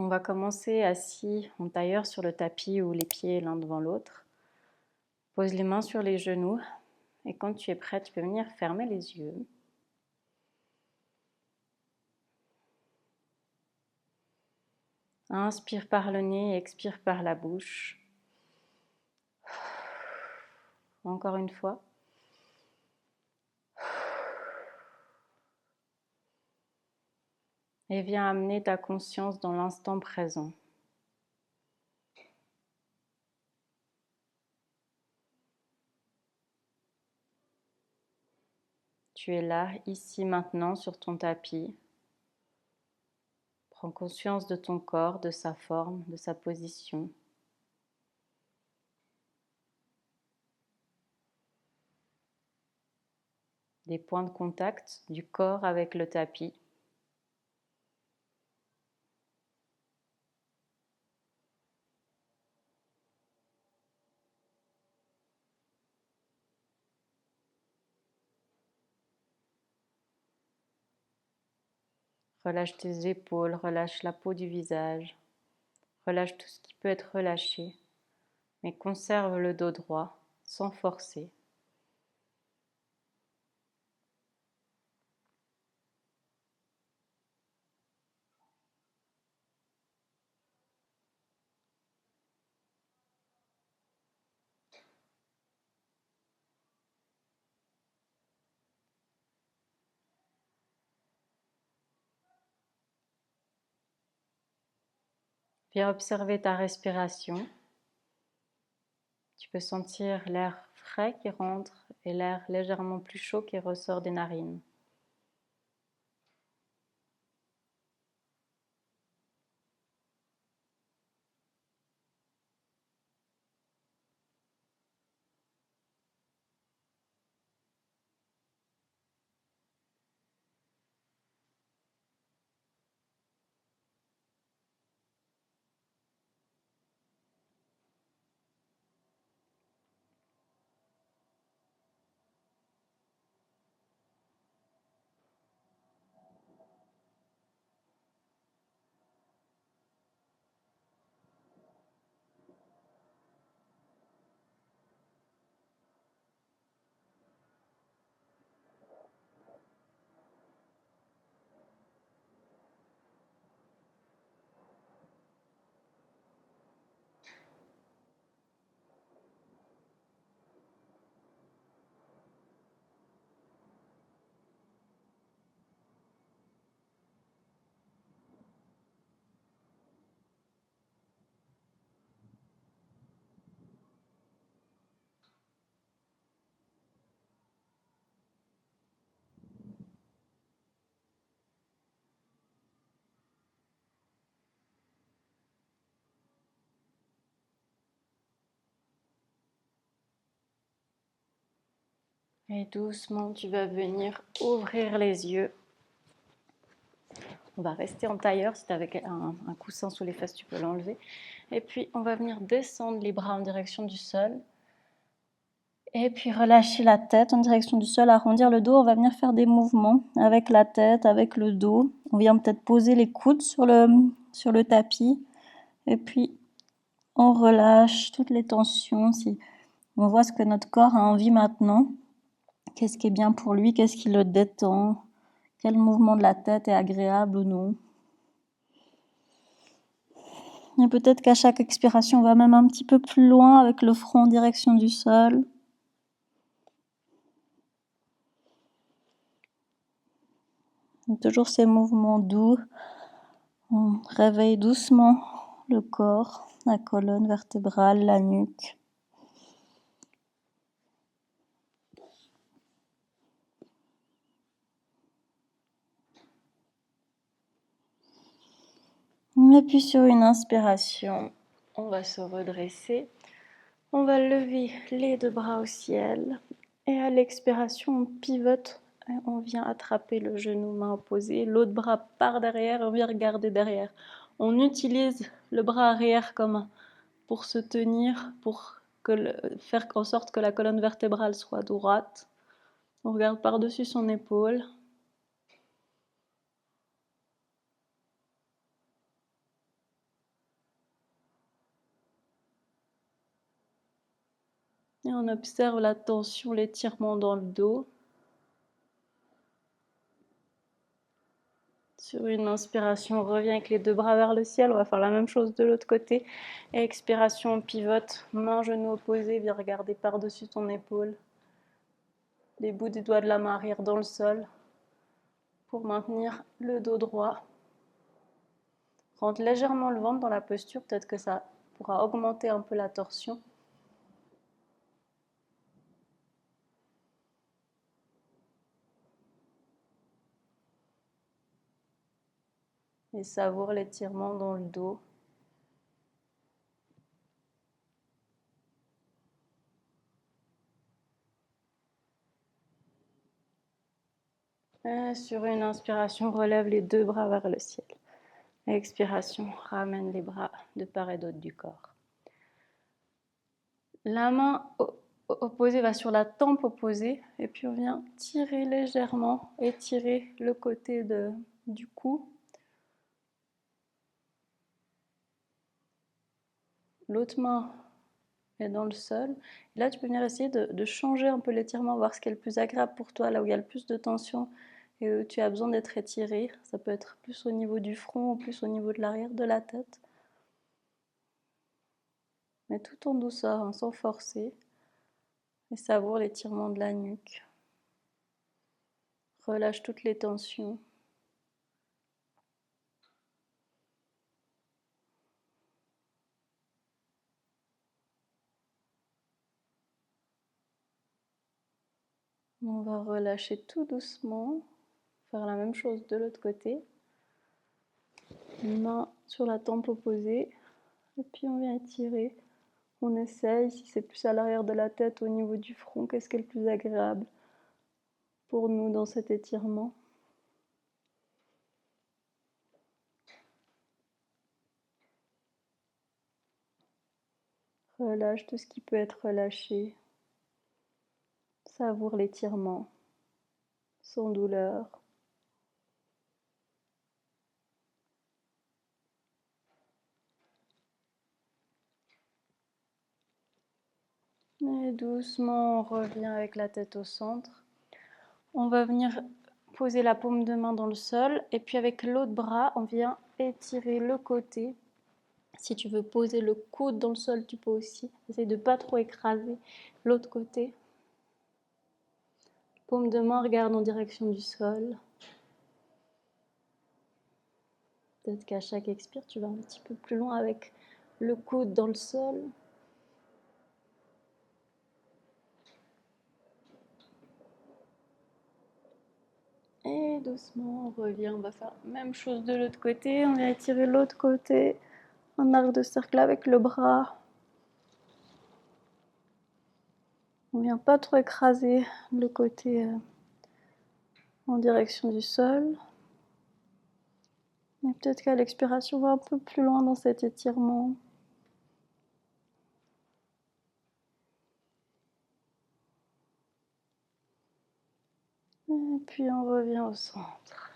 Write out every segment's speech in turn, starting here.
On va commencer assis en tailleur sur le tapis ou les pieds l'un devant l'autre. Pose les mains sur les genoux et quand tu es prêt, tu peux venir fermer les yeux. Inspire par le nez, expire par la bouche. Encore une fois. Et viens amener ta conscience dans l'instant présent. Tu es là, ici, maintenant, sur ton tapis. Prends conscience de ton corps, de sa forme, de sa position. Des points de contact du corps avec le tapis. Relâche tes épaules, relâche la peau du visage. Relâche tout ce qui peut être relâché, mais conserve le dos droit, sans forcer. Viens observer ta respiration. Tu peux sentir l'air frais qui rentre et l'air légèrement plus chaud qui ressort des narines. Et doucement, tu vas venir ouvrir les yeux. On va rester en tailleur. Si tu as avec un coussin sous les fesses, tu peux l'enlever. Et puis, on va venir descendre les bras en direction du sol. Et puis, relâcher la tête en direction du sol, arrondir le dos. On va venir faire des mouvements avec la tête, avec le dos. On vient peut-être poser les coudes sur le tapis. Et puis, on relâche toutes les tensions. Si on voit ce que notre corps a envie maintenant. Qu'est-ce qui est bien pour lui? Qu'est-ce qui le détend? Quel mouvement de la tête est agréable ou non? Et peut-être qu'à chaque expiration, on va même un petit peu plus loin avec le front en direction du sol. Et toujours ces mouvements doux. On réveille doucement le corps, la colonne vertébrale, la nuque. Et puis sur une inspiration, on va se redresser. On va lever les deux bras au ciel. Et à l'expiration, on pivote. Et on vient attraper le genou, main opposée. L'autre bras par derrière et on vient regarder derrière. On utilise le bras arrière pour se tenir, pour faire en sorte que la colonne vertébrale soit droite. On regarde par-dessus son épaule. Et on observe la tension, l'étirement dans le dos. Sur une inspiration, on revient avec les deux bras vers le ciel. On va faire la même chose de l'autre côté. Et expiration, on pivote, main, genou opposé, viens regarder par-dessus ton épaule. Les bouts des doigts de la main arrière dans le sol pour maintenir le dos droit. Rentre légèrement le ventre dans la posture, peut-être que ça pourra augmenter un peu la torsion. Et savoure l'étirement dans le dos. Et sur une inspiration, relève les deux bras vers le ciel. Expiration, ramène les bras de part et d'autre du corps. La main opposée va sur la tempe opposée et puis on vient tirer légèrement, étirer le côté du cou. L'autre main est dans le sol. Et là, tu peux venir essayer de changer un peu l'étirement, voir ce qui est le plus agréable pour toi, là où il y a le plus de tension et où tu as besoin d'être étiré. Ça peut être plus au niveau du front ou plus au niveau de l'arrière de la tête. Mais tout en douceur, hein, sans forcer. Et savoure l'étirement de la nuque. Relâche toutes les tensions. On va relâcher tout doucement. Faire la même chose de l'autre côté. Main sur la tempe opposée. Et puis on vient étirer. On essaye, si c'est plus à l'arrière de la tête, au niveau du front, qu'est-ce qui est le plus agréable pour nous dans cet étirement. Relâche tout ce qui peut être relâché. Savoure l'étirement, sans douleur. Et doucement, on revient avec la tête au centre. On va venir poser la paume de main dans le sol et puis avec l'autre bras, on vient étirer le côté. Si tu veux poser le coude dans le sol, tu peux aussi. Essaye de ne pas trop écraser l'autre côté. Paume de main, regarde en direction du sol. Peut-être qu'à chaque expire, tu vas un petit peu plus loin avec le coude dans le sol. Et doucement, on revient. On va faire la même chose de l'autre côté. On vient étirer l'autre côté. Un arc de cercle avec le bras. On vient pas trop écraser le côté en direction du sol. Et peut-être qu'à l'expiration, on va un peu plus loin dans cet étirement. Et puis on revient au centre.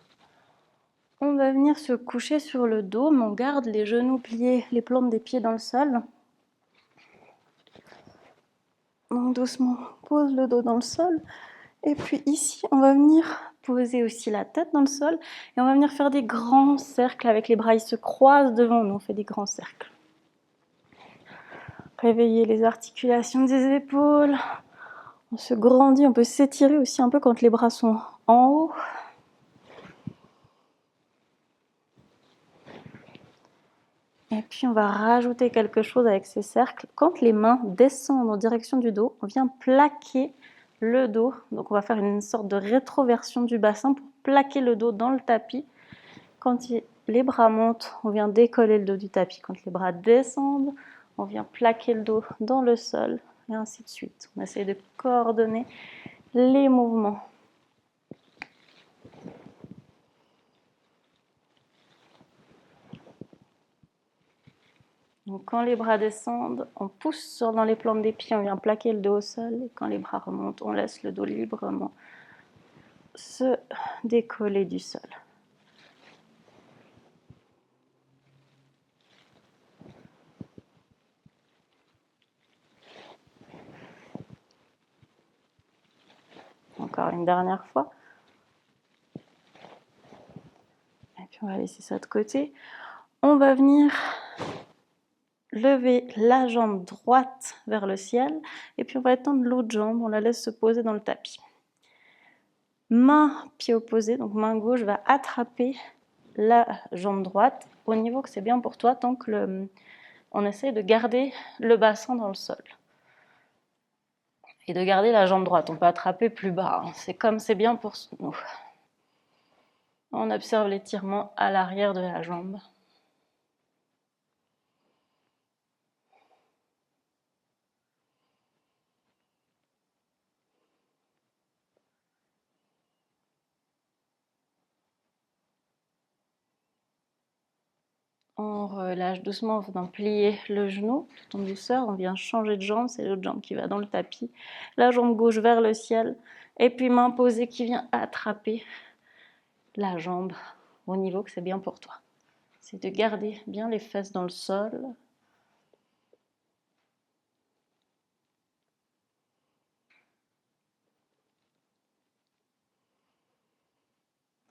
On va venir se coucher sur le dos, mais on garde les genoux pliés, les plantes des pieds dans le sol. Donc doucement, pose le dos dans le sol. Et puis ici, on va venir poser aussi la tête dans le sol. Et on va venir faire des grands cercles avec les bras. Ils se croisent devant nous. On fait des grands cercles. Réveiller les articulations des épaules. On se grandit. On peut s'étirer aussi un peu quand les bras sont en haut. Et puis on va rajouter quelque chose avec ces cercles. Quand les mains descendent en direction du dos, on vient plaquer le dos. Donc on va faire une sorte de rétroversion du bassin pour plaquer le dos dans le tapis. Quand les bras montent, on vient décoller le dos du tapis. Quand les bras descendent, on vient plaquer le dos dans le sol et ainsi de suite. On essaie de coordonner les mouvements. Donc quand les bras descendent, on pousse dans les plantes des pieds, on vient plaquer le dos au sol. Et quand les bras remontent, on laisse le dos librement se décoller du sol. encore une dernière fois. Et puis on va laisser ça de côté. On va venir lever la jambe droite vers le ciel et puis on va étendre l'autre jambe, on la laisse se poser dans le tapis. Main, pied opposé, donc main gauche va attraper la jambe droite au niveau que c'est bien pour toi, tant que on essaie de garder le bassin dans le sol. Et de garder la jambe droite, on peut attraper plus bas, hein. C'est comme c'est bien pour nous. On observe l'étirement à l'arrière de la jambe. On relâche doucement en venant plier le genou tout en douceur. On vient changer de jambe, c'est l'autre jambe qui va dans le tapis. La jambe gauche vers le ciel. Et puis main posée qui vient attraper la jambe au niveau que c'est bien pour toi. C'est de garder bien les fesses dans le sol.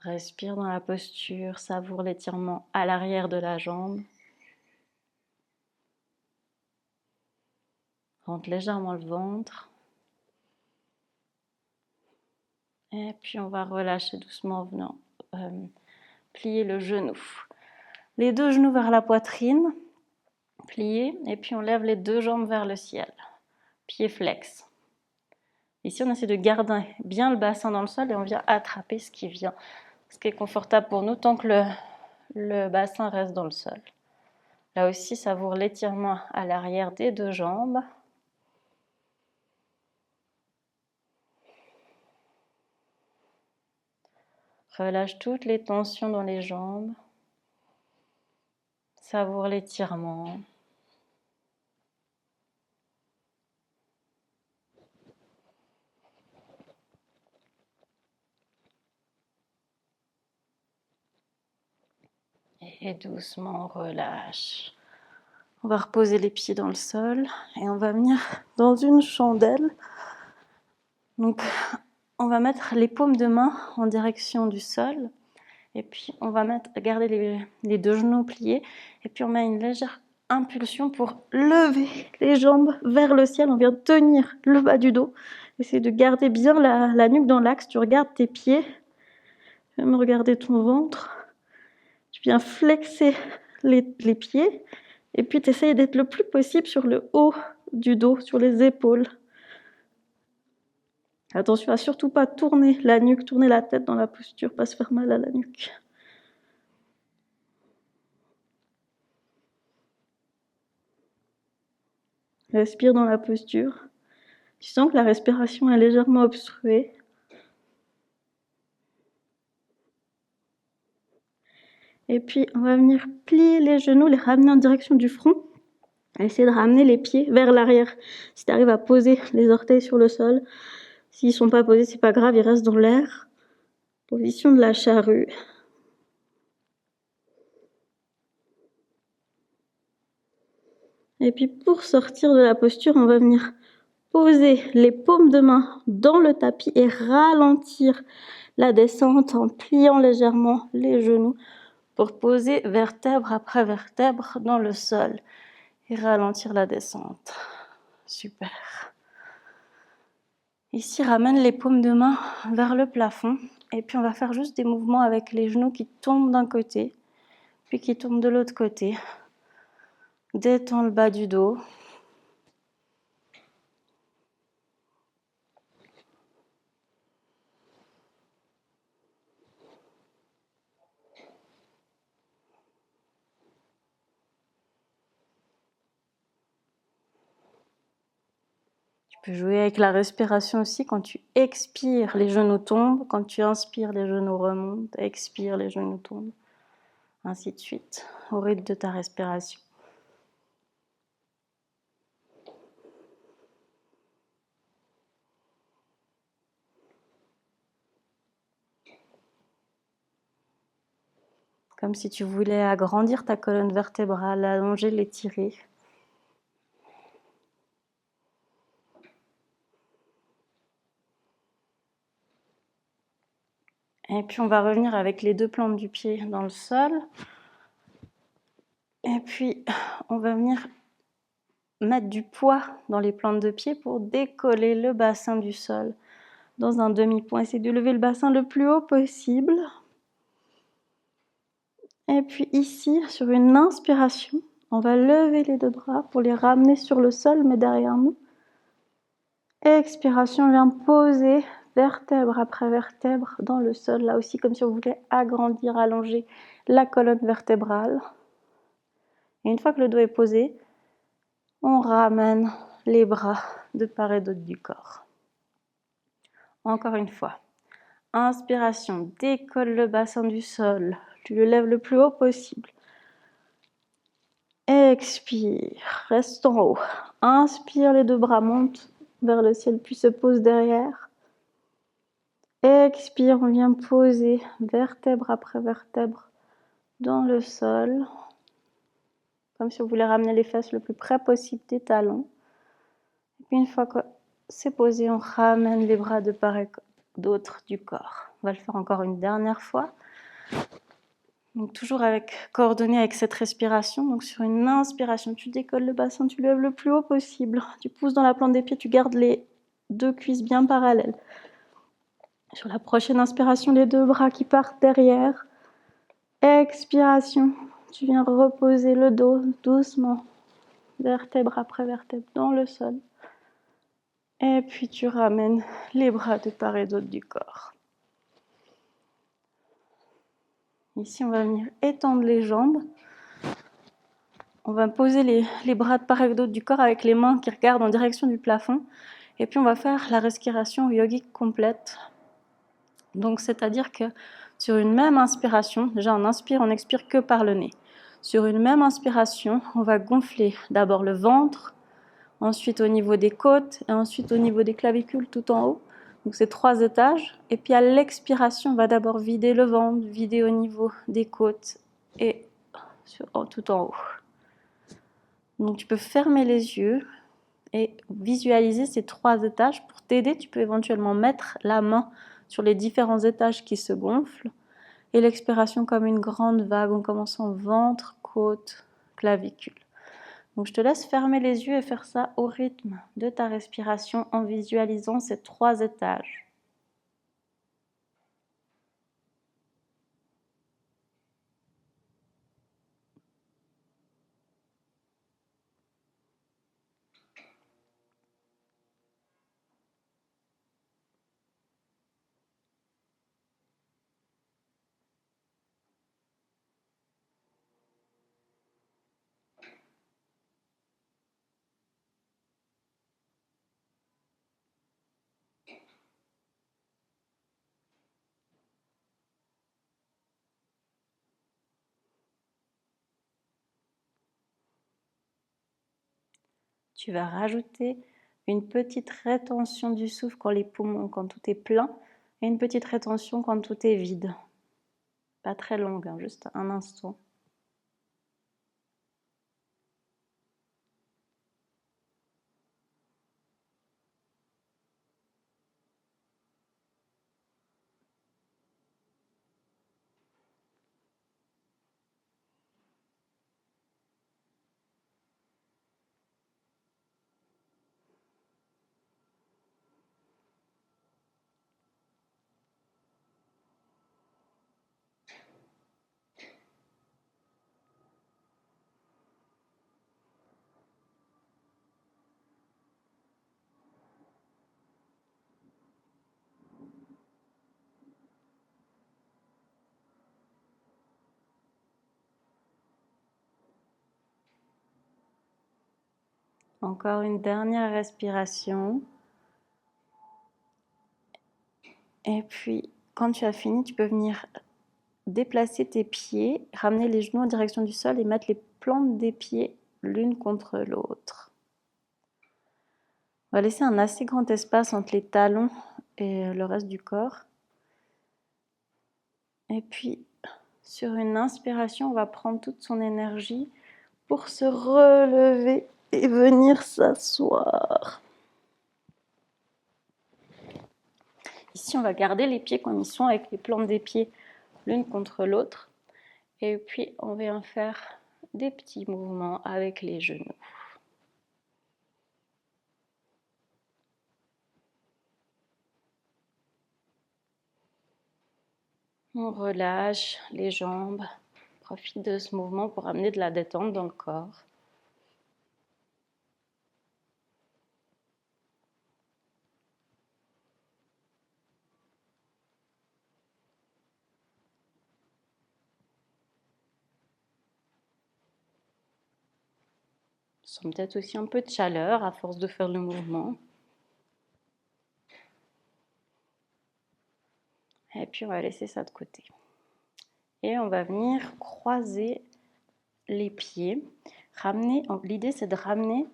Respire dans la posture, savoure l'étirement à l'arrière de la jambe. Rentre légèrement le ventre. Et puis on va relâcher doucement en venant plier le genou. Les deux genoux vers la poitrine, pliés, et puis on lève les deux jambes vers le ciel. Pied flex. Ici on essaie de garder bien le bassin dans le sol et on vient attraper ce qui est confortable pour nous tant que le bassin reste dans le sol. Là aussi, savoure l'étirement à l'arrière des deux jambes. Relâche toutes les tensions dans les jambes. Savoure l'étirement. Et doucement, on relâche. On va reposer les pieds dans le sol et on va venir dans une chandelle. Donc, on va mettre les paumes de main en direction du sol. Et puis, on va garder les deux genoux pliés. Et puis, on met une légère impulsion pour lever les jambes vers le ciel. On vient tenir le bas du dos. Essaye de garder bien la nuque dans l'axe. Tu regardes tes pieds. Même regarder ton ventre. Tu viens flexer les pieds. Et puis, tu essayes d'être le plus possible sur le haut du dos, sur les épaules. Attention à surtout pas tourner la nuque, tourner la tête dans la posture, pas se faire mal à la nuque. Respire dans la posture. Tu sens que la respiration est légèrement obstruée. Et puis, on va venir plier les genoux, les ramener en direction du front. Essayer de ramener les pieds vers l'arrière. Si tu arrives à poser les orteils sur le sol, s'ils ne sont pas posés, c'est pas grave, ils restent dans l'air. Position de la charrue. Et puis, pour sortir de la posture, on va venir poser les paumes de main dans le tapis et ralentir la descente en pliant légèrement les genoux pour poser vertèbre après vertèbre dans le sol et ralentir la descente. Super. Ici, ramène les paumes de main vers le plafond et puis on va faire juste des mouvements avec les genoux qui tombent d'un côté puis qui tombent de l'autre côté. Détends le bas du dos. Tu peux jouer avec la respiration aussi. Quand tu expires, les genoux tombent. Quand tu inspires, les genoux remontent. Expire, les genoux tombent. Ainsi de suite, au rythme de ta respiration. Comme si tu voulais agrandir ta colonne vertébrale, allonger, l'étirer. Et puis on va revenir avec les deux plantes du pied dans le sol. Et puis on va venir mettre du poids dans les plantes de pied pour décoller le bassin du sol dans un demi-point. Essayez de lever le bassin le plus haut possible. Et puis ici, sur une inspiration, on va lever les deux bras pour les ramener sur le sol, mais derrière nous. Expiration, on vient poser vertèbre après vertèbre dans le sol, là aussi comme si on voulait agrandir, allonger la colonne vertébrale. Et une fois que le dos est posé, on ramène les bras de part et d'autre du corps. Encore une fois. Inspiration, décolle le bassin du sol, tu le lèves le plus haut possible. Expire, reste en haut. Inspire, les deux bras montent vers le ciel puis se posent derrière. Expire, on vient poser vertèbre après vertèbre dans le sol, comme si on voulait ramener les fesses le plus près possible des talons. Et puis une fois que c'est posé, on ramène les bras de part et d'autre du corps. On va le faire encore une dernière fois. Donc toujours coordonné avec cette respiration. Donc sur une inspiration, tu décolles le bassin, tu lèves le plus haut possible. Tu pousses dans la plante des pieds, tu gardes les deux cuisses bien parallèles. Sur la prochaine inspiration, les deux bras qui partent derrière. Expiration, tu viens reposer le dos doucement, vertèbre après vertèbre dans le sol. Et puis tu ramènes les bras de part et d'autre du corps. Ici, on va venir étendre les jambes. On va poser les bras de part et d'autre du corps avec les mains qui regardent en direction du plafond. Et puis on va faire la respiration yogique complète. Donc c'est-à-dire que sur une même inspiration, déjà on inspire, on n'expire que par le nez. Sur une même inspiration, on va gonfler d'abord le ventre, ensuite au niveau des côtes et ensuite au niveau des clavicules tout en haut. Donc c'est 3 étages. Et puis à l'expiration, on va d'abord vider le ventre, vider au niveau des côtes et tout en haut. Donc tu peux fermer les yeux et visualiser ces 3 étages. Pour t'aider, tu peux éventuellement mettre la main sur les différents étages qui se gonflent. Et l'expiration comme une grande vague, en commençant ventre, côte, clavicule. Donc je te laisse fermer les yeux et faire ça au rythme de ta respiration en visualisant ces 3 étages. Tu vas rajouter une petite rétention du souffle quand les poumons, quand tout est plein, et une petite rétention quand tout est vide. Pas très longue, hein, juste un instant. Encore une dernière respiration. Et puis, quand tu as fini, tu peux venir déplacer tes pieds, ramener les genoux en direction du sol et mettre les plantes des pieds l'une contre l'autre. On va laisser un assez grand espace entre les talons et le reste du corps. Et puis, sur une inspiration, on va prendre toute son énergie pour se relever et venir s'asseoir. Ici, on va garder les pieds comme ils sont avec les plantes des pieds l'une contre l'autre. Et puis, on vient faire des petits mouvements avec les genoux. On relâche les jambes. Profite de ce mouvement pour amener de la détente dans le corps. On sent peut-être aussi un peu de chaleur à force de faire le mouvement. Et puis on va laisser ça de côté. Et on va venir croiser les pieds. L'idée c'est de ramener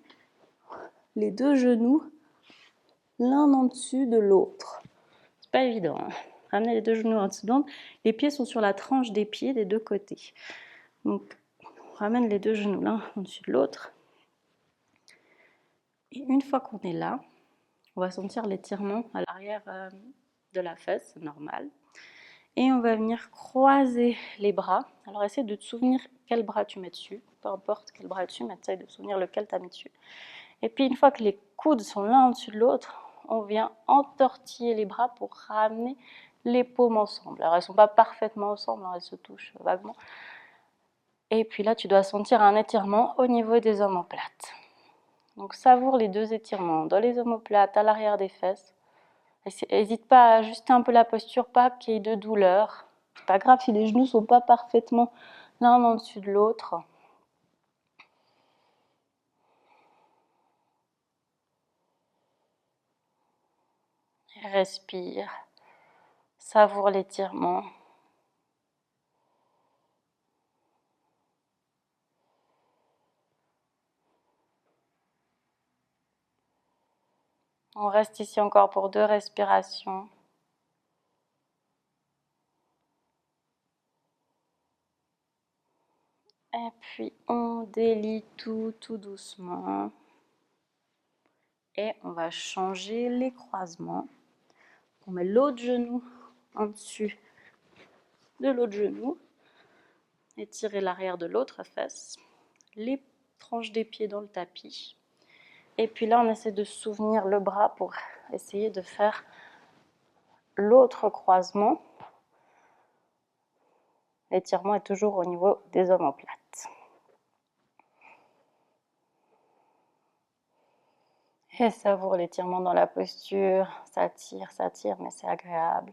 les deux genoux l'un en dessus de l'autre. C'est pas évident, hein. Ramener les deux genoux en dessous de l'autre. Les pieds sont sur la tranche des pieds des deux côtés. Donc on ramène les deux genoux l'un en dessus de l'autre. Et une fois qu'on est là, on va sentir l'étirement à l'arrière de la fesse, c'est normal. Et on va venir croiser les bras. Alors essaie de te souvenir quel bras tu mets dessus. Peu importe quel bras tu mets, essaie de te souvenir lequel tu as mis dessus. Et puis une fois que les coudes sont l'un au-dessus de l'autre, on vient entortiller les bras pour ramener les paumes ensemble. Alors elles ne sont pas parfaitement ensemble, elles se touchent vaguement. Et puis là, tu dois sentir un étirement au niveau des omoplates. Donc savoure les deux étirements dans les omoplates, à l'arrière des fesses. N'hésite pas à ajuster un peu la posture, pas qu'il y ait de douleur. C'est pas grave si les genoux ne sont pas parfaitement l'un en dessus de l'autre. Respire, savoure l'étirement. On reste ici encore pour 2 respirations. Et puis on délie tout doucement. Et on va changer les croisements. On met l'autre genou en dessus de l'autre genou. Étirer l'arrière de l'autre fesse. Les tranches des pieds dans le tapis. Et puis là, on essaie de souvenir le bras pour essayer de faire l'autre croisement. L'étirement est toujours au niveau des omoplates. Et savoure l'étirement dans la posture. Ça tire, mais c'est agréable.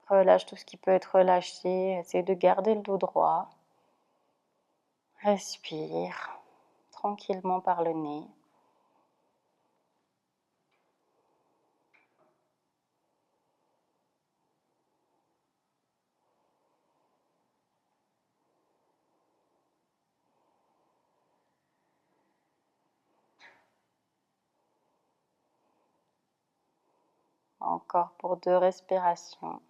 Relâche tout ce qui peut être relâché. Essaye de garder le dos droit. Respire tranquillement par le nez. Encore pour 2 respirations.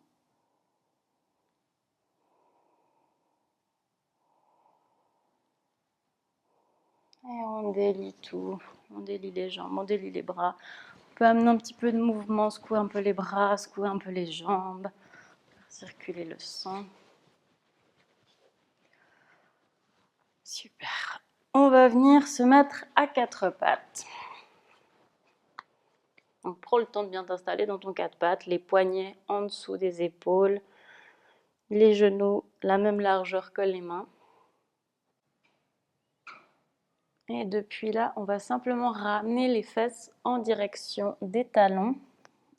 Et on délie tout. On délie les jambes, on délie les bras. On peut amener un petit peu de mouvement, secouer un peu les bras, secouer un peu les jambes, faire circuler le sang. Super. On va venir se mettre à 4 pattes. Donc prends le temps de bien t'installer dans ton 4 pattes, les poignets en dessous des épaules, les genoux la même largeur que les mains. Et depuis là, on va simplement ramener les fesses en direction des talons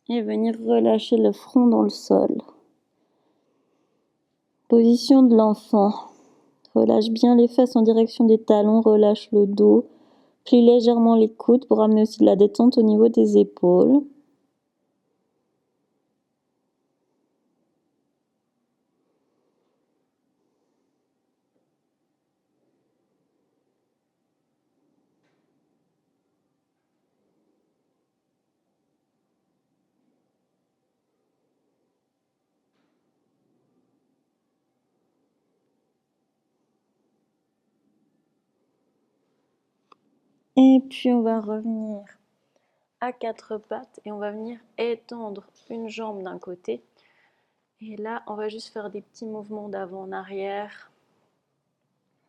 et venir relâcher le front dans le sol. Position de l'enfant. Relâche bien les fesses en direction des talons, relâche le dos. Plie légèrement les coudes pour amener aussi de la détente au niveau des épaules. Et puis on va revenir à quatre pattes et on va venir étendre une jambe d'un côté. Et là, on va juste faire des petits mouvements d'avant en arrière.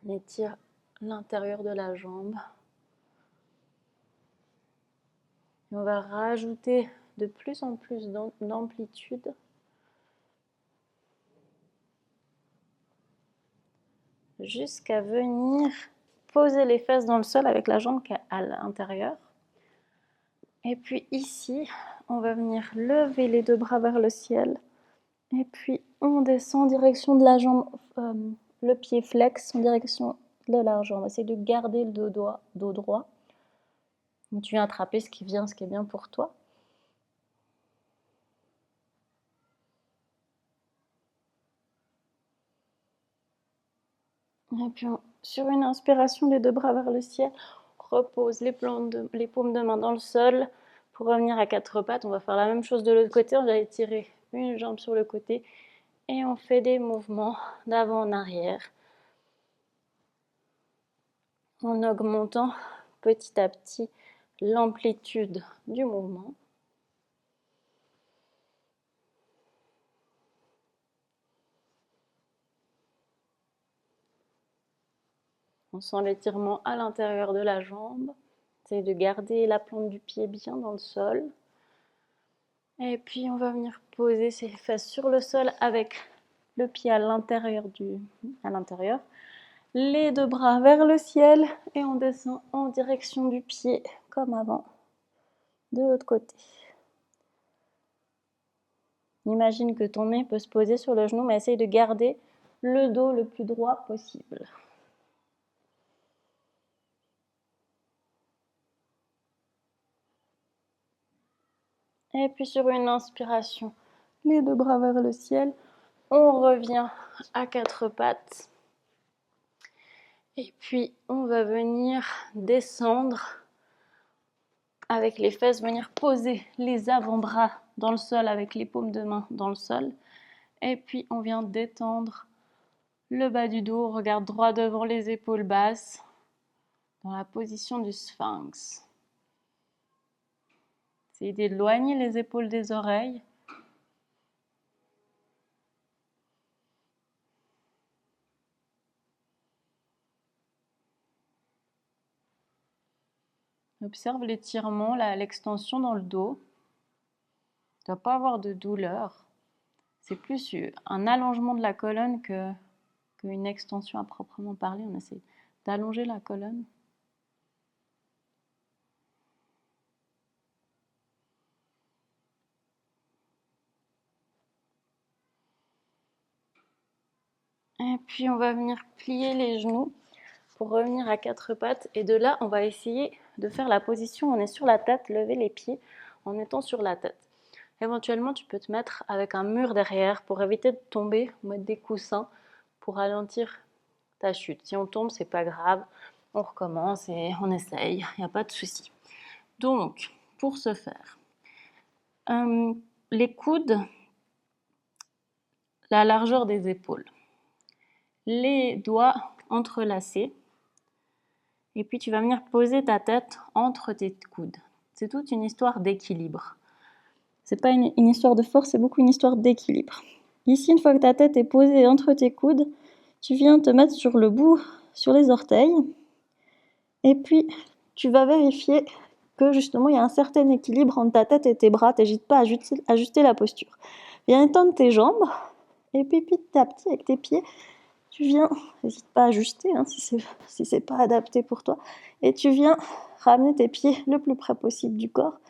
On étire l'intérieur de la jambe. Et on va rajouter de plus en plus d'amplitude. Jusqu'à venir poser les fesses dans le sol avec la jambe qui est à l'intérieur. Et puis ici, on va venir lever les deux bras vers le ciel. Et puis on descend en direction de la jambe, le pied flex en direction de la jambe. On essaie de garder le dos droit. Donc, tu viens attraper ce qui est bien pour toi. Et puis sur une inspiration, les deux bras vers le ciel, on repose les paumes de main dans le sol. Pour revenir à quatre pattes, on va faire la même chose de l'autre côté. On va étirer une jambe sur le côté et on fait des mouvements d'avant en arrière en augmentant petit à petit l'amplitude du mouvement. On sent l'étirement à l'intérieur de la jambe. Essayez de garder la plante du pied bien dans le sol. Et puis on va venir poser ses fesses sur le sol avec le pied à l'intérieur. Les deux bras vers le ciel et on descend en direction du pied comme avant. De l'autre côté. Imagine que ton nez peut se poser sur le genou, mais essaye de garder le dos le plus droit possible. Et puis sur une inspiration, les deux bras vers le ciel, on revient à quatre pattes. Et puis on va venir descendre avec les fesses, venir poser les avant-bras dans le sol avec les paumes de main dans le sol. Et puis on vient détendre le bas du dos, regarde droit devant les épaules basses, dans la position du sphinx. Essayez d'éloigner les épaules des oreilles. Observe l'étirement, l'extension dans le dos. Tu ne dois pas avoir de douleur. C'est plus un allongement de la colonne qu'une extension à proprement parler. On essaie d'allonger la colonne. Et puis on va venir plier les genoux pour revenir à quatre pattes. Et de là, on va essayer de faire la position. On est sur la tête, lever les pieds en étant sur la tête. Éventuellement, tu peux te mettre avec un mur derrière pour éviter de tomber, ou mettre des coussins pour ralentir ta chute. Si on tombe, c'est pas grave. On recommence et on essaye. Il n'y a pas de souci. Donc, pour ce faire, les coudes, la largeur des épaules, les doigts entrelacés, et puis tu vas venir poser ta tête entre tes coudes. C'est toute une histoire d'équilibre. C'est pas une histoire de force, c'est beaucoup une histoire d'équilibre. Ici, une fois que ta tête est posée entre tes coudes, tu viens te mettre sur le bout, sur les orteils, et puis tu vas vérifier que justement il y a un certain équilibre entre ta tête et tes bras. T'hésites pas à ajuster la posture. Viens étendre tes jambes, et puis petit à petit avec tes pieds, tu viens, n'hésite pas à ajuster si c'est pas adapté pour toi, et tu viens ramener tes pieds le plus près possible du corps.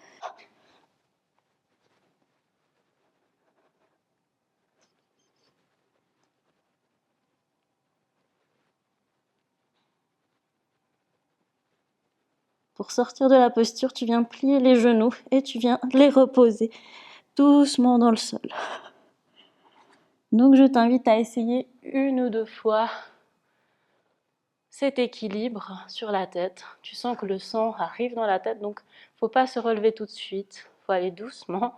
Pour sortir de la posture, tu viens plier les genoux et tu viens les reposer doucement dans le sol. Donc je t'invite à essayer une ou deux fois cet équilibre sur la tête. Tu sens que le sang arrive dans la tête, donc il ne faut pas se relever tout de suite. Il faut aller doucement,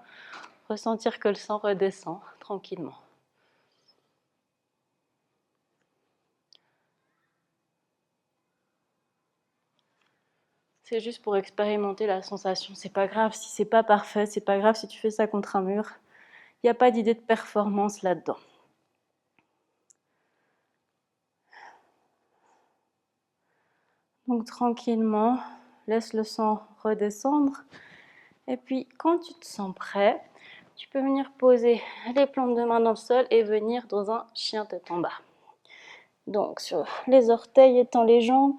ressentir que le sang redescend tranquillement. C'est juste pour expérimenter la sensation. C'est pas grave si c'est pas parfait, c'est pas grave si tu fais ça contre un mur. Il n'y a pas d'idée de performance là-dedans. Donc tranquillement, laisse le sang redescendre. Et puis quand tu te sens prêt, tu peux venir poser les plantes de main dans le sol et venir dans un chien tête en bas. Donc sur les orteils étant les jambes,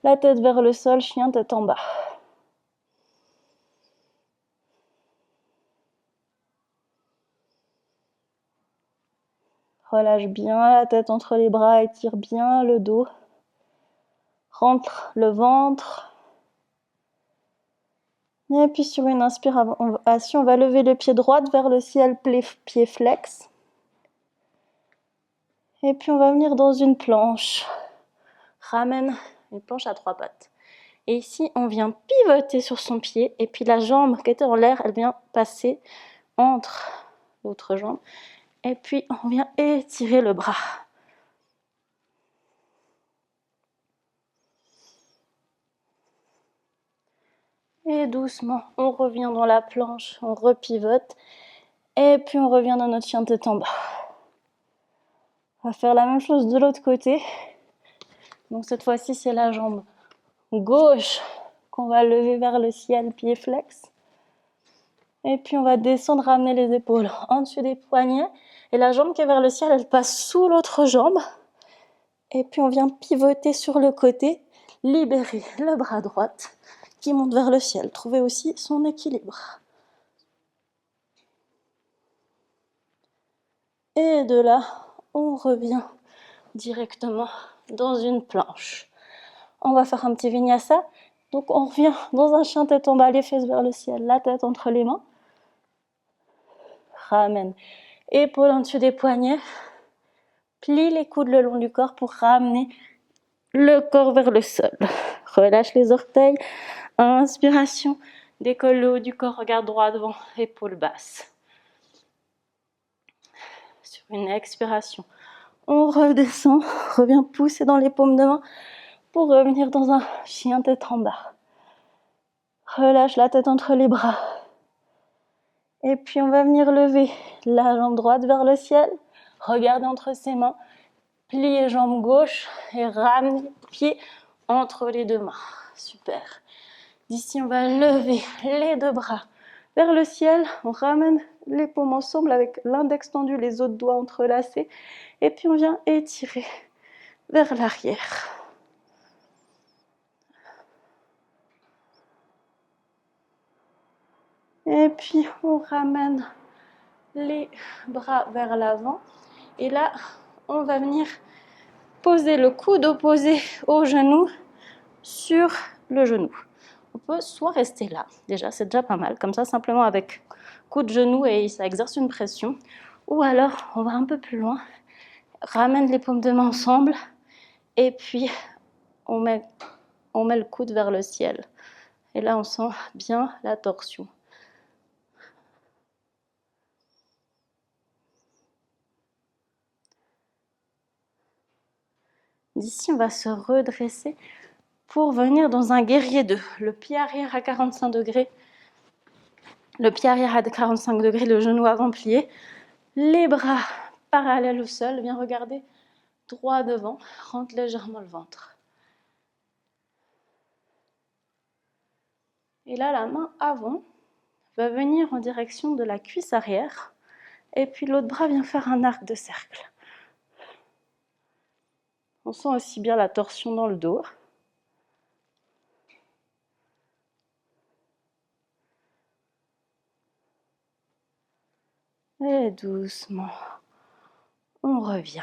la tête vers le sol, chien tête en bas. Relâche bien la tête entre les bras, étire bien le dos. Rentre le ventre. Et puis sur une inspiration, on va lever le pied droit vers le ciel, pied flex. Et puis on va venir dans une planche. Ramène une planche à 3 pattes. Et ici, on vient pivoter sur son pied. Et puis la jambe qui était en l'air, elle vient passer entre l'autre jambe. Et puis on vient étirer le bras. Et doucement, on revient dans la planche, on repivote. Et puis on revient dans notre chien tête en bas. On va faire la même chose de l'autre côté. Donc cette fois-ci, c'est la jambe gauche qu'on va lever vers le ciel, pied flex. Et puis on va descendre, ramener les épaules en dessus des poignets. Et la jambe qui est vers le ciel, elle passe sous l'autre jambe. Et puis on vient pivoter sur le côté, libérer le bras droit qui monte vers le ciel. Trouver aussi son équilibre. Et de là, on revient directement dans une planche. On va faire un petit vinyasa. Donc on revient dans un chien tête en bas, les fesses vers le ciel, la tête entre les mains. Ramène. Épaules en dessus des poignets. Plie les coudes le long du corps pour ramener le corps vers le sol. Relâche les orteils. Inspiration. Décolle le haut du corps, regarde droit devant, épaules basses. Sur une expiration, on redescend, revient pousser dans les paumes de main pour revenir dans un chien tête en bas. Relâche la tête entre les bras. Et puis on va venir lever la jambe droite vers le ciel. Regardez entre ses mains. Plier jambe gauche et ramener le pied entre les deux mains. Super. D'ici, on va lever les deux bras vers le ciel. On ramène les paumes ensemble avec l'index tendu, les autres doigts entrelacés. Et puis on vient étirer vers l'arrière. Et puis on ramène les bras vers l'avant. Et là, on va venir poser le coude opposé au genou sur le genou. On peut soit rester là, déjà c'est déjà pas mal, comme ça simplement avec coude genou et ça exerce une pression. Ou alors on va un peu plus loin, ramène les paumes de main ensemble et puis on met le coude vers le ciel. Et là on sent bien la torsion. D'ici on va se redresser pour venir dans un guerrier 2. Le pied arrière à 45 degrés. Le pied arrière à 45 degrés, le genou avant plié. Les bras parallèles au sol. Viens regarder droit devant. Rentre légèrement le ventre. Et là, la main avant va venir en direction de la cuisse arrière. Et puis l'autre bras vient faire un arc de cercle. On sent aussi bien la torsion dans le dos. Et doucement, on revient.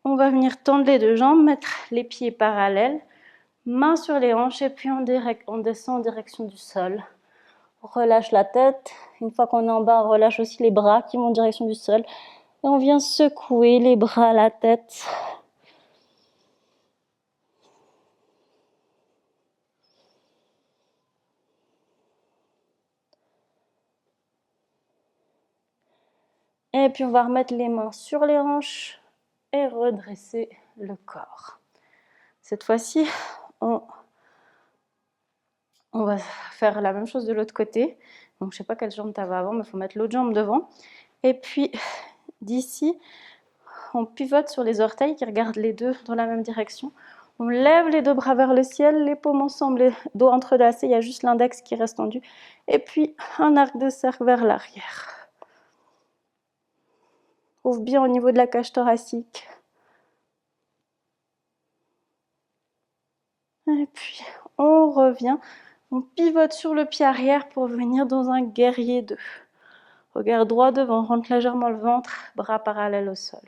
On va venir tendre les deux jambes, mettre les pieds parallèles, mains sur les hanches et puis on descend en direction du sol. On relâche la tête. Une fois qu'on est en bas, on relâche aussi les bras qui vont en direction du sol. Et on vient secouer les bras, la tête. Et puis on va remettre les mains sur les hanches et redresser le corps. Cette fois-ci, on On va faire la même chose de l'autre côté. Donc, je ne sais pas quelle jambe tu avais avant, mais il faut mettre l'autre jambe devant. Et puis, d'ici, on pivote sur les orteils qui regardent les deux dans la même direction. On lève les deux bras vers le ciel, les paumes ensemble, les dos entrelacés, il y a juste l'index qui reste tendu. Et puis, un arc de cercle vers l'arrière. Ouvre bien au niveau de la cage thoracique. Et puis, on revient. On pivote sur le pied arrière pour venir dans un guerrier 2. Regard droit devant, rentre légèrement le ventre, bras parallèles au sol.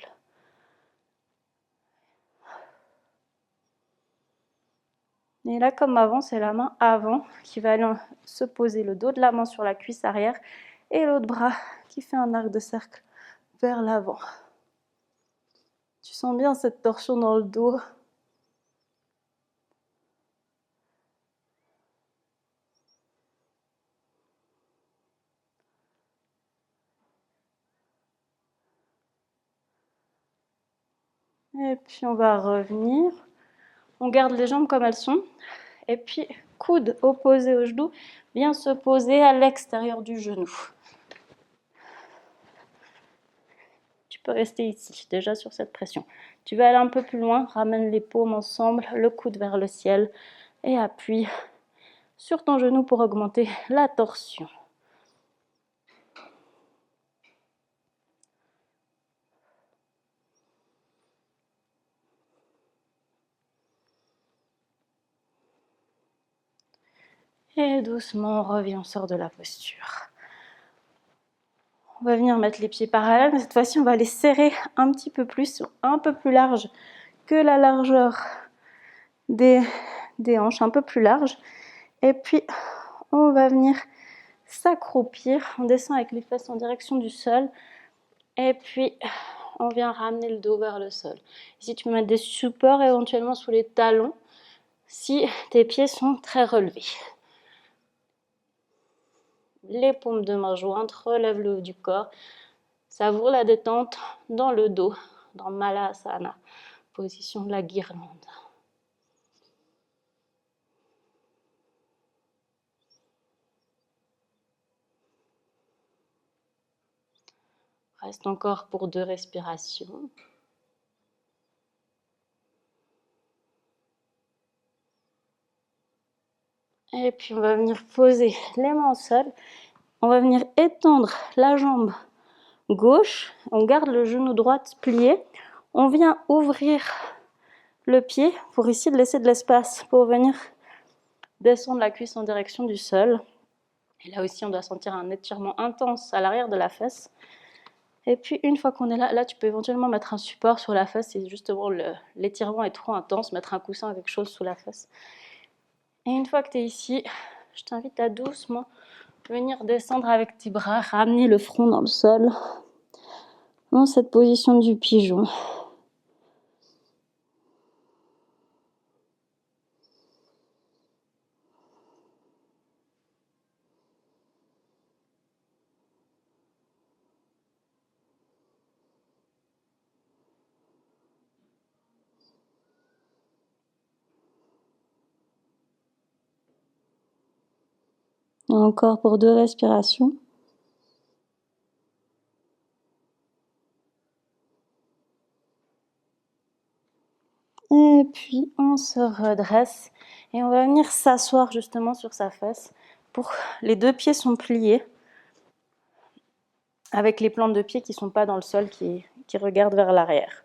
Et là, comme avant, c'est la main avant qui va aller se poser le dos de la main sur la cuisse arrière et l'autre bras qui fait un arc de cercle vers l'avant. Tu sens bien cette torsion dans le dos. Et puis on va revenir. On garde les jambes comme elles sont. Et puis, coude opposé au genou, bien se poser à l'extérieur du genou. Tu peux rester ici, déjà sur cette pression. Tu vas aller un peu plus loin, ramène les paumes ensemble, le coude vers le ciel et appuie sur ton genou pour augmenter la torsion. Et doucement, on revient, on sort de la posture. On va venir mettre les pieds parallèles, mais cette fois-ci, on va les serrer un petit peu plus, un peu plus large que la largeur des hanches, un peu plus large. Et puis, on va venir s'accroupir. On descend avec les fesses en direction du sol. Et puis, on vient ramener le dos vers le sol. Ici, tu peux mettre des supports éventuellement sous les talons si tes pieds sont très relevés. Les paumes de main jointes, relève le haut du corps. Savoure la détente dans le dos, dans Malasana, position de la guirlande. Reste encore pour 2 respirations. Et puis on va venir poser les mains au sol. On va venir étendre la jambe gauche. On garde le genou droit plié. On vient ouvrir le pied pour ici laisser de l'espace pour venir descendre la cuisse en direction du sol. Et là aussi, on doit sentir un étirement intense à l'arrière de la fesse. Et puis, une fois qu'on est là, tu peux éventuellement mettre un support sur la fesse si justement l'étirement est trop intense, mettre un coussin, quelque chose sous la fesse. Et une fois que tu es ici, je t'invite à doucement venir descendre avec tes bras, ramener le front dans le sol, dans cette position du pigeon. Encore pour 2 respirations. Et puis on se redresse et on va venir s'asseoir justement sur sa fesse. Les 2 pieds sont pliés avec les plantes de pied qui ne sont pas dans le sol, qui regardent vers l'arrière.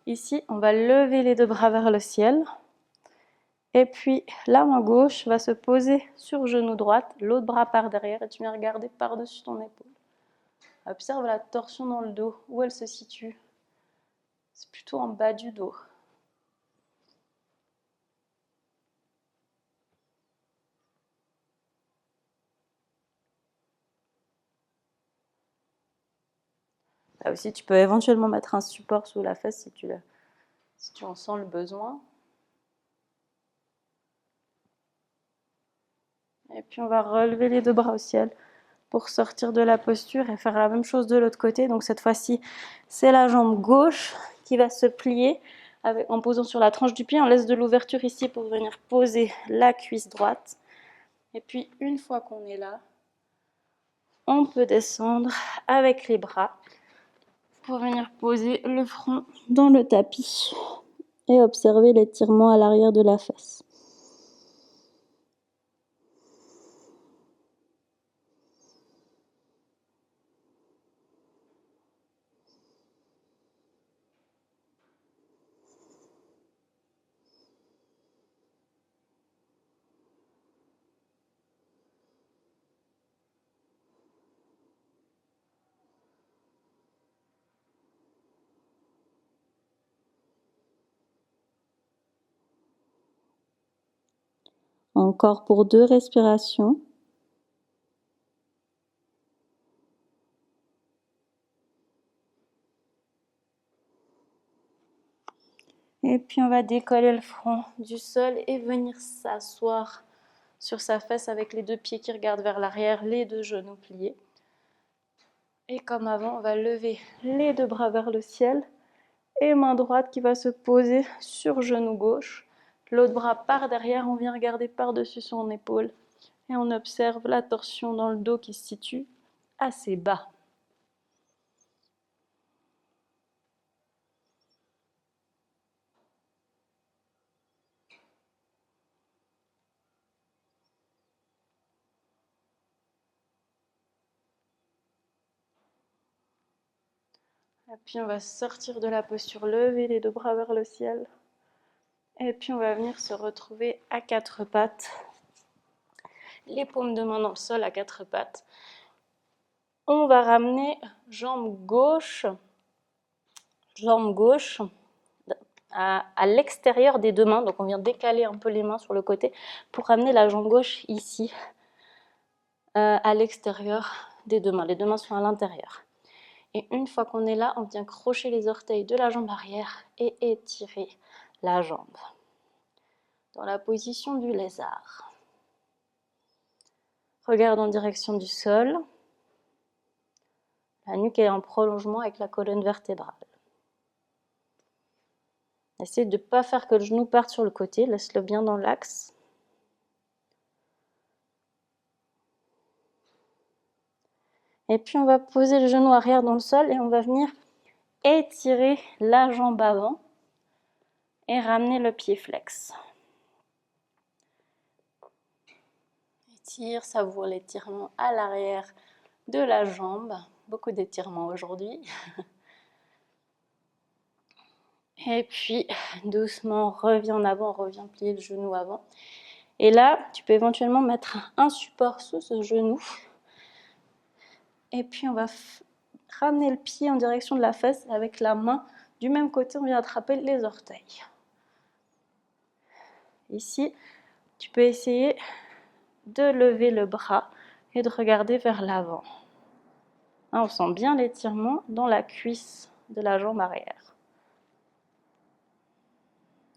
Ici, on va lever les 2 bras vers le ciel. Et puis la main gauche va se poser sur genou droit, l'autre bras par derrière et tu viens regarder par-dessus ton épaule. Observe la torsion dans le dos, où elle se situe. C'est plutôt en bas du dos. Là aussi, tu peux éventuellement mettre un support sous la fesse si tu en sens le besoin. Et puis on va relever les 2 bras au ciel pour sortir de la posture et faire la même chose de l'autre côté. Donc cette fois-ci, c'est la jambe gauche qui va se plier en posant sur la tranche du pied. On laisse de l'ouverture ici pour venir poser la cuisse droite. Et puis, une fois qu'on est là, on peut descendre avec les bras pour venir poser le front dans le tapis et observer l'étirement à l'arrière de la fesse. Encore pour 2 respirations. Et puis on va décoller le front du sol et venir s'asseoir sur sa fesse avec les 2 pieds qui regardent vers l'arrière, les 2 genoux pliés. Et comme avant, on va lever les 2 bras vers le ciel et main droite qui va se poser sur genou gauche. L'autre bras par derrière, on vient regarder par-dessus son épaule et on observe la torsion dans le dos qui se situe assez bas. Et puis on va sortir de la posture, lever les 2 bras vers le ciel. Et puis on va venir se retrouver à 4 pattes. Les paumes de main dans le sol à 4 pattes. On va ramener jambe gauche à l'extérieur des 2 mains. Donc on vient décaler un peu les mains sur le côté pour ramener la jambe gauche ici, à l'extérieur des 2 mains. Les 2 mains sont à l'intérieur. Et une fois qu'on est là, on vient crocher les orteils de la jambe arrière et étirer la jambe dans la position du lézard. Regarde en direction du sol. La nuque est en prolongement avec la colonne vertébrale. Essaye de ne pas faire que le genou parte sur le côté, laisse-le bien dans l'axe. Et puis on va poser le genou arrière dans le sol et on va venir étirer la jambe avant et ramener le pied flex. Étire, savoure l'étirement à l'arrière de la jambe. Beaucoup d'étirements aujourd'hui. Et puis doucement, reviens en avant, reviens plier le genou avant. Et là, tu peux éventuellement mettre un support sous ce genou. Et puis on va ramener le pied en direction de la fesse avec la main. Du même côté, on vient attraper les orteils. Ici, tu peux essayer de lever le bras et de regarder vers l'avant. On sent bien l'étirement dans la cuisse de la jambe arrière.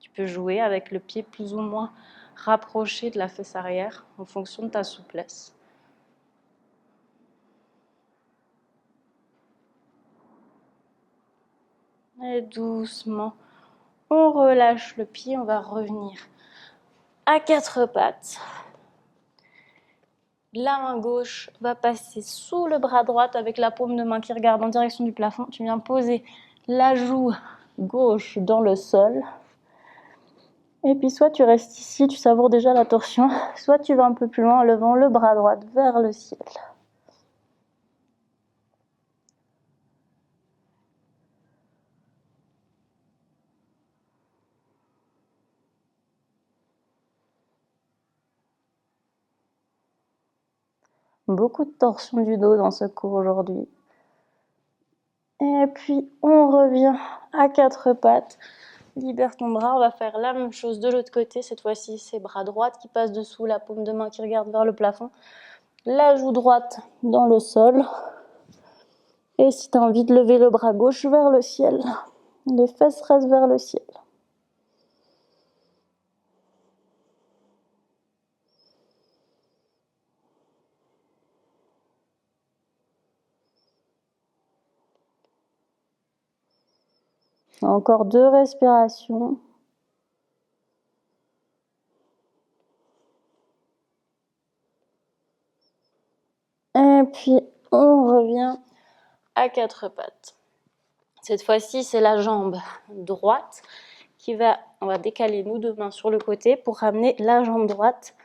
Tu peux jouer avec le pied plus ou moins rapproché de la fesse arrière en fonction de ta souplesse. Et doucement, on relâche le pied, on va revenir à 4 pattes. La main gauche va passer sous le bras droit avec la paume de main qui regarde en direction du plafond. Tu viens poser la joue gauche dans le sol. Et puis soit tu restes ici, tu savoures déjà la torsion, soit tu vas un peu plus loin en levant le bras droit vers le ciel. Beaucoup de torsion du dos dans ce cours aujourd'hui. Et puis on revient à 4 pattes. Libère ton bras, on va faire la même chose de l'autre côté. Cette fois-ci, c'est bras droit qui passe dessous, la paume de main qui regarde vers le plafond. La joue droite dans le sol. Et si tu as envie de lever le bras gauche vers le ciel, les fesses restent vers le ciel. Encore 2 respirations. Et puis, on revient à quatre pattes. Cette fois-ci, c'est la jambe droite on va décaler nos deux mains sur le côté pour ramener la jambe droite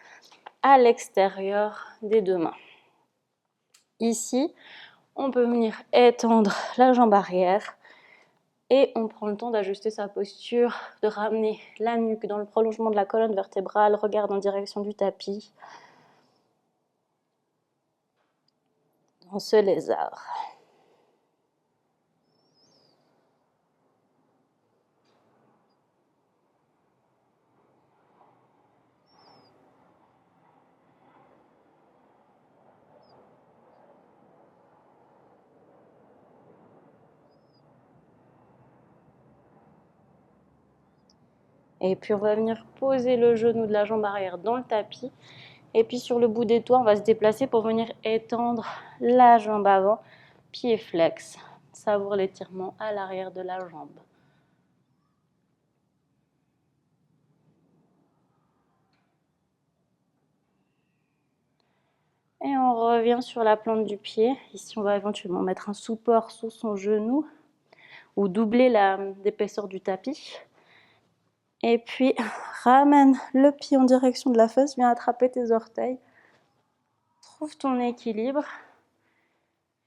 à l'extérieur des deux mains. Ici, on peut venir étendre la jambe arrière et on prend le temps d'ajuster sa posture, de ramener la nuque dans le prolongement de la colonne vertébrale, regarde en direction du tapis, dans ce lézard. Et puis on va venir poser le genou de la jambe arrière dans le tapis. Et puis sur le bout des doigts, on va se déplacer pour venir étendre la jambe avant, pied flex. Savoure l'étirement à l'arrière de la jambe. Et on revient sur la plante du pied. Ici, on va éventuellement mettre un support sous son genou ou doubler l'épaisseur du tapis. Et puis, ramène le pied en direction de la fesse, viens attraper tes orteils. Trouve ton équilibre.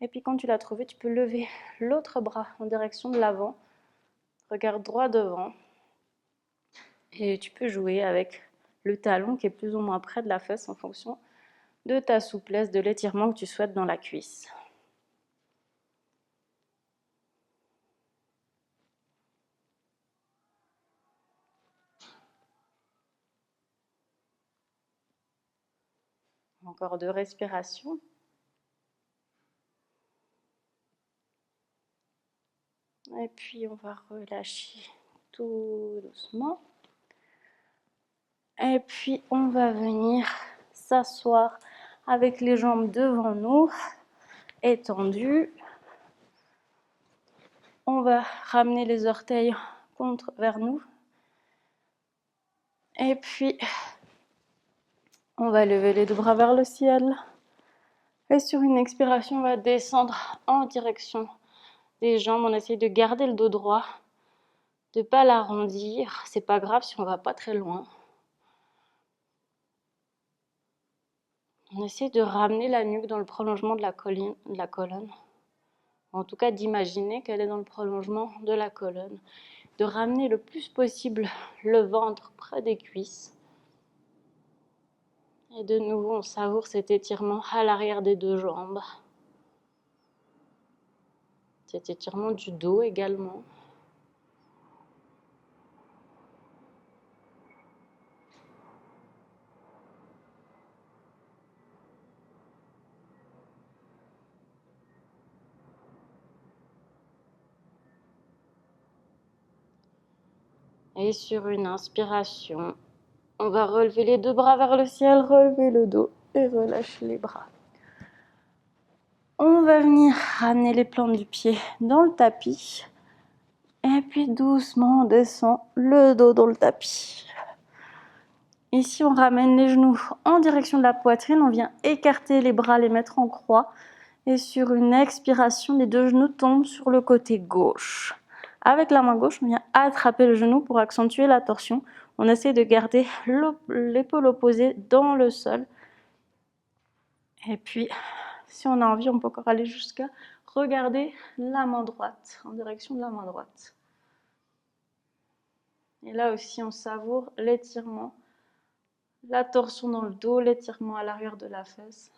Et puis quand tu l'as trouvé, tu peux lever l'autre bras en direction de l'avant. Regarde droit devant. Et tu peux jouer avec le talon qui est plus ou moins près de la fesse en fonction de ta souplesse, de l'étirement que tu souhaites dans la cuisse. Encore 2 respirations. Et puis on va relâcher tout doucement. Et puis on va venir s'asseoir avec les jambes devant nous, étendues. On va ramener les orteils vers nous. Et puis on va lever les deux bras vers le ciel. Et sur une expiration, on va descendre en direction des jambes. On essaye de garder le dos droit, de ne pas l'arrondir. C'est pas grave si on va pas très loin. On essaie de ramener la nuque dans le prolongement de la colonne. En tout cas, d'imaginer qu'elle est dans le prolongement de la colonne. De ramener le plus possible le ventre près des cuisses. Et de nouveau, on savoure cet étirement à l'arrière des deux jambes. Cet étirement du dos également. Et sur une inspiration, on va relever les deux bras vers le ciel, relever le dos et relâcher les bras. On va venir ramener les plantes du pied dans le tapis. Et puis doucement, on descend le dos dans le tapis. Ici, on ramène les genoux en direction de la poitrine. On vient écarter les bras, les mettre en croix. Et sur une expiration, les deux genoux tombent sur le côté gauche. Avec la main gauche, on vient attraper le genou pour accentuer la torsion. On essaie de garder l'épaule opposée dans le sol. Et puis, si on a envie, on peut encore aller jusqu'à regarder la main droite, en direction de la main droite. Et là aussi, on savoure l'étirement, la torsion dans le dos, l'étirement à l'arrière de la fesse.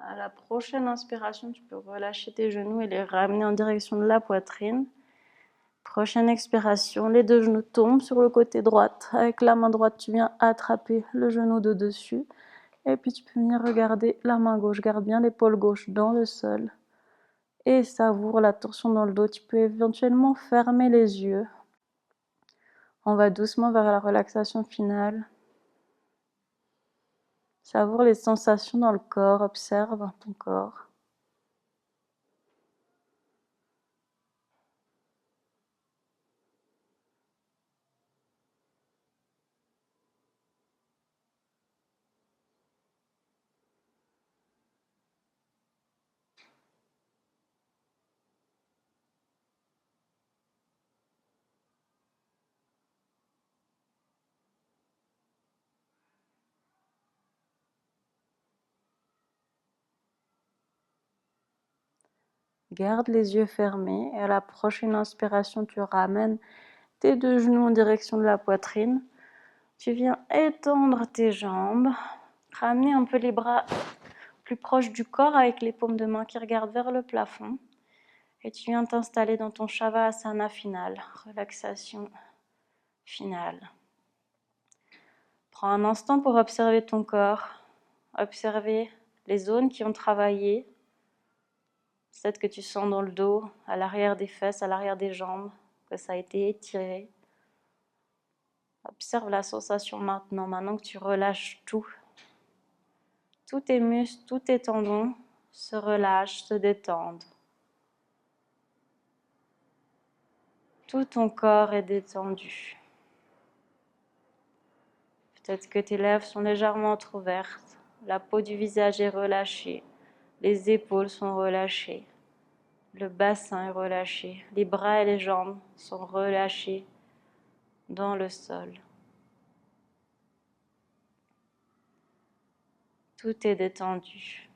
À la prochaine inspiration, tu peux relâcher tes genoux et les ramener en direction de la poitrine. Prochaine expiration, les deux genoux tombent sur le côté droit. Avec la main droite, tu viens attraper le genou de dessus. Et puis tu peux venir regarder la main gauche. Garde bien l'épaule gauche dans le sol. Et savoure la torsion dans le dos. Tu peux éventuellement fermer les yeux. On va doucement vers la relaxation finale. Savoure les sensations dans le corps. Observe ton corps. Garde les yeux fermés et à la prochaine inspiration, tu ramènes tes deux genoux en direction de la poitrine. Tu viens étendre tes jambes, ramener un peu les bras plus proches du corps avec les paumes de main qui regardent vers le plafond. Et tu viens t'installer dans ton Shavasana final, relaxation finale. Prends un instant pour observer ton corps, observer les zones qui ont travaillé. Peut-être que tu sens dans le dos, à l'arrière des fesses, à l'arrière des jambes, que ça a été étiré. Observe la sensation maintenant que tu relâches tout. Tous tes muscles, tous tes tendons se relâchent, se détendent. Tout ton corps est détendu. Peut-être que tes lèvres sont légèrement entrouvertes. La peau du visage est relâchée. Les épaules sont relâchées. Le bassin est relâché. Les bras et les jambes sont relâchés dans le sol. Tout est détendu.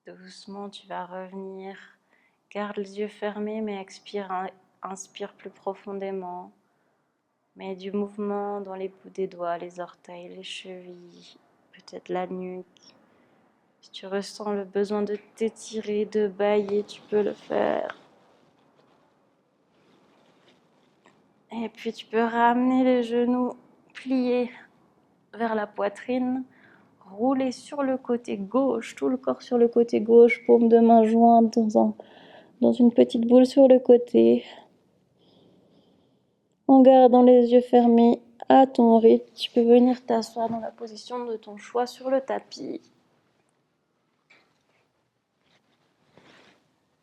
Doucement, tu vas revenir. Garde les yeux fermés, mais expire, inspire plus profondément. Mets du mouvement dans les bouts des doigts, les orteils, les chevilles, peut-être la nuque. Si tu ressens le besoin de t'étirer, de bâiller, tu peux le faire. Et puis tu peux ramener les genoux pliés vers la poitrine. Rouler sur le côté gauche, tout le corps sur le côté gauche, paume de main jointe dans une petite boule sur le côté. En gardant les yeux fermés à ton rythme, tu peux venir t'asseoir dans la position de ton choix sur le tapis.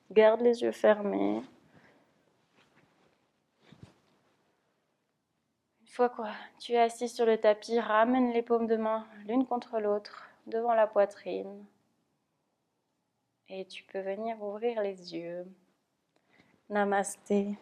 Garde les yeux fermés. Une fois que tu es assis sur le tapis, ramène les paumes de main l'une contre l'autre devant la poitrine. Et tu peux venir ouvrir les yeux. Namasté.